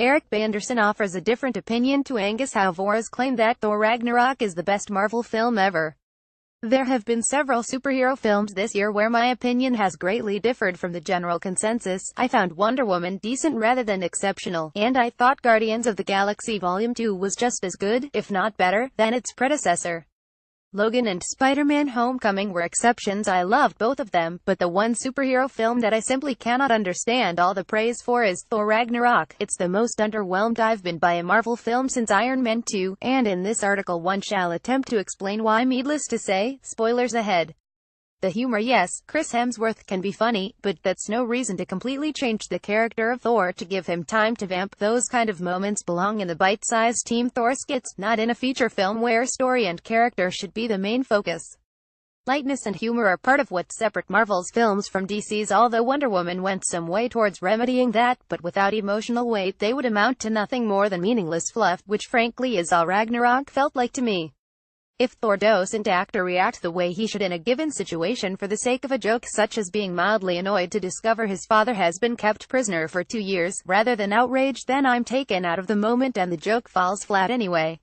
BayAndersen offers a different opinion to Anghus Houvouras' claim that Thor Ragnarok is the best Marvel film ever. There have been several superhero films this year where my opinion has greatly differed from the general consensus. I found Wonder Woman decent rather than exceptional, and I thought Guardians of the Galaxy Volume 2 was just as good, if not better, than its predecessor. Logan and Spider-Man Homecoming were exceptions. I loved both of them, but the one superhero film that I simply cannot understand all the praise for is Thor Ragnarok. It's the most underwhelmed I've been by a Marvel film since Iron Man 2, and in this article one shall attempt to explain why. Needless to say, spoilers ahead. The humor, yes, Chris Hemsworth can be funny, but that's no reason to completely change the character of Thor to give him time to vamp. Those kind of moments belong in the bite-sized Team Thor skits, not in a feature film where story and character should be the main focus. Lightness and humor are part of what separate Marvel's films from DC's, although Wonder Woman went some way towards remedying that, but without emotional weight they would amount to nothing more than meaningless fluff, which frankly is all Ragnarok felt like to me. If Thor doesn't act or react the way he should in a given situation for the sake of a joke, such as being mildly annoyed to discover his father has been kept prisoner for 2 years, rather than outraged, then I'm taken out of the moment and the joke falls flat anyway.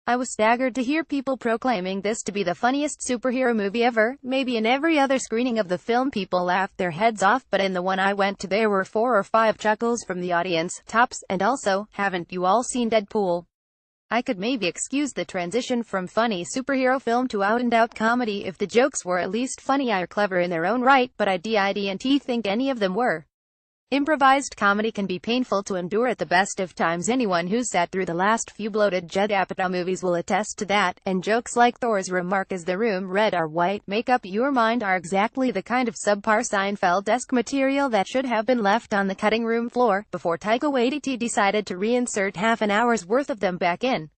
I was staggered to hear people proclaiming this to be the funniest superhero movie ever. Maybe in every other screening of the film people laughed their heads off, but in the one I went to there were 4 or 5 chuckles from the audience, tops, and also, haven't you all seen Deadpool? I could maybe excuse the transition from funny superhero film to out-and-out comedy if the jokes were at least funny or clever in their own right, but I didn't think any of them were. Improvised comedy can be painful to endure at the best of times. Anyone who's sat through the last few bloated Judd Apatow movies will attest to that, and jokes like Thor's remark "Is the room red or white? Make up your mind" are exactly the kind of subpar Seinfeld-esque material that should have been left on the cutting room floor, before Taika Waititi decided to reinsert half an hour's worth of them back in.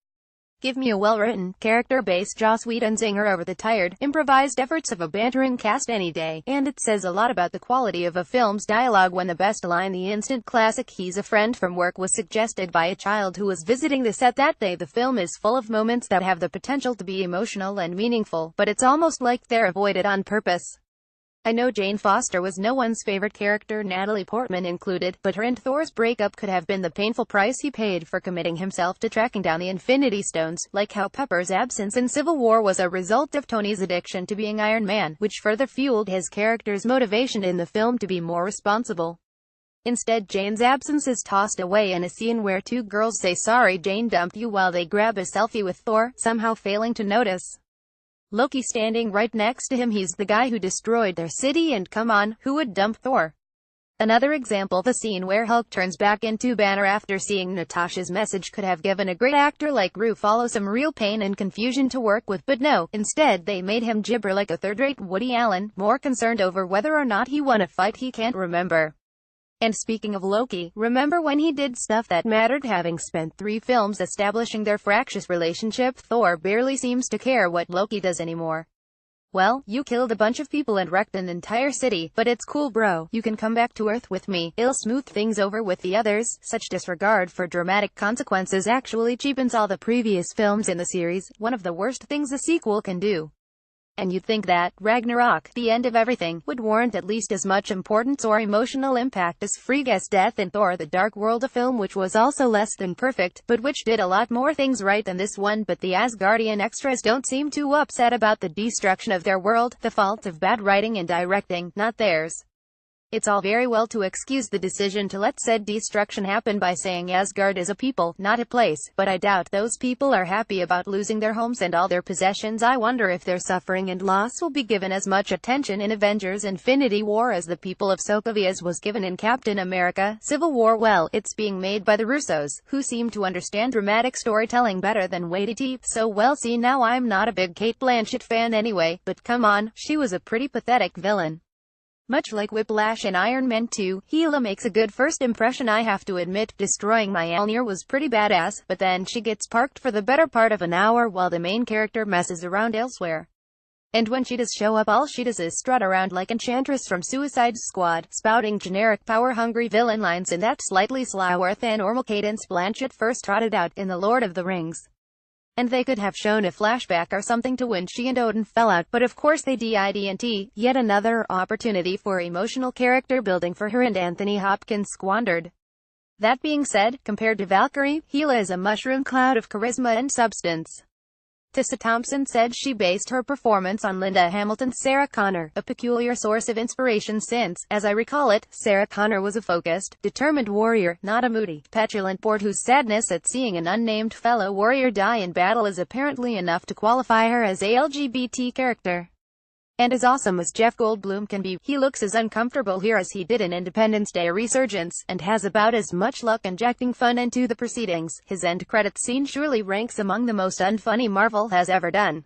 Give me a well-written, character-based Joss Whedon zinger over the tired, improvised efforts of a bantering cast any day, and it says a lot about the quality of a film's dialogue when the best line, the instant classic "he's a friend from work," was suggested by a child who was visiting the set that day. The film is full of moments that have the potential to be emotional and meaningful, but it's almost like they're avoided on purpose. I know Jane Foster was no one's favorite character, Natalie Portman included, but her and Thor's breakup could have been the painful price he paid for committing himself to tracking down the Infinity Stones, like how Pepper's absence in Civil War was a result of Tony's addiction to being Iron Man, which further fueled his character's motivation in the film to be more responsible. Instead, Jane's absence is tossed away in a scene where 2 girls say "sorry Jane dumped you" while they grab a selfie with Thor, somehow failing to notice Loki standing right next to him. He's the guy who destroyed their city, and come on, who would dump Thor? Another example, the scene where Hulk turns back into Banner after seeing Natasha's message, could have given a great actor like Ruffalo some real pain and confusion to work with, but no, instead they made him gibber like a third-rate Woody Allen, more concerned over whether or not he won a fight he can't remember. And speaking of Loki, remember when he did stuff that mattered? Having spent 3 films establishing their fractious relationship, Thor barely seems to care what Loki does anymore. Well, you killed a bunch of people and wrecked an entire city, but it's cool bro, you can come back to Earth with me, I'll smooth things over with the others. Such disregard for dramatic consequences actually cheapens all the previous films in the series, one of the worst things a sequel can do. And you'd think that Ragnarok, the end of everything, would warrant at least as much importance or emotional impact as Frigga's death in Thor: The Dark World, a film which was also less than perfect, but which did a lot more things right than this one. But the Asgardian extras don't seem too upset about the destruction of their world, the fault of bad writing and directing, not theirs. It's all very well to excuse the decision to let said destruction happen by saying Asgard is a people, not a place, but I doubt those people are happy about losing their homes and all their possessions. I wonder if their suffering and loss will be given as much attention in Avengers: Infinity War as the people of Sokovias was given in Captain America: Civil War. Well, it's being made by the Russos, who seem to understand dramatic storytelling better than Waititi. So well, see, now I'm not a big Cate Blanchett fan anyway, but come on, she was a pretty pathetic villain. Much like Whiplash in Iron Man 2, Hela makes a good first impression. I have to admit, destroying Mjolnir was pretty badass, but then she gets parked for the better part of an hour while the main character messes around elsewhere. And when she does show up, all she does is strut around like Enchantress from Suicide Squad, spouting generic power-hungry villain lines in that slightly slower than normal cadence Blanchett first trotted out in The Lord of the Rings. And they could have shown a flashback or something to when she and Odin fell out, but of course they didn't. Yet another opportunity for emotional character building for her and Anthony Hopkins squandered. That being said, compared to Valkyrie, Hela is a mushroom cloud of charisma and substance. Tessa Thompson said she based her performance on Linda Hamilton's Sarah Connor, a peculiar source of inspiration since, as I recall it, Sarah Connor was a focused, determined warrior, not a moody, petulant board whose sadness at seeing an unnamed fellow warrior die in battle is apparently enough to qualify her as a LGBT character. And as awesome as Jeff Goldblum can be, he looks as uncomfortable here as he did in Independence Day: Resurgence, and has about as much luck injecting fun into the proceedings. His end credits scene surely ranks among the most unfunny Marvel has ever done.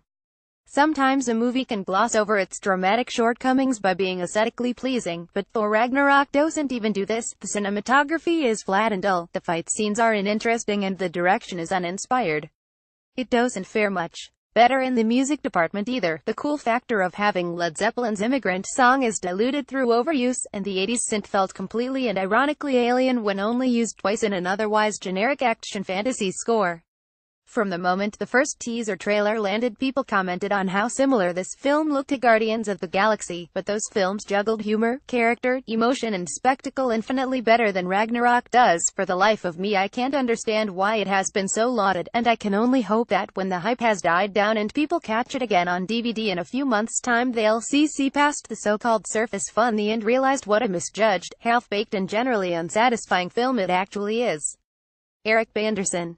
Sometimes a movie can gloss over its dramatic shortcomings by being aesthetically pleasing, but Thor Ragnarok doesn't even do this. The cinematography is flat and dull, the fight scenes are uninteresting, and the direction is uninspired. It doesn't fare much better in the music department either. The cool factor of having Led Zeppelin's Immigrant Song is diluted through overuse, and the 80s synth felt completely and ironically alien when only used twice in an otherwise generic action fantasy score. From the moment the first teaser trailer landed, people commented on how similar this film looked to Guardians of the Galaxy, but those films juggled humor, character, emotion and spectacle infinitely better than Ragnarok does. For the life of me I can't understand why it has been so lauded, and I can only hope that when the hype has died down and people catch it again on DVD in a few months' time, they'll see past the so-called surface fun and realized what a misjudged, half-baked and generally unsatisfying film it actually is. Eric BayAndersen.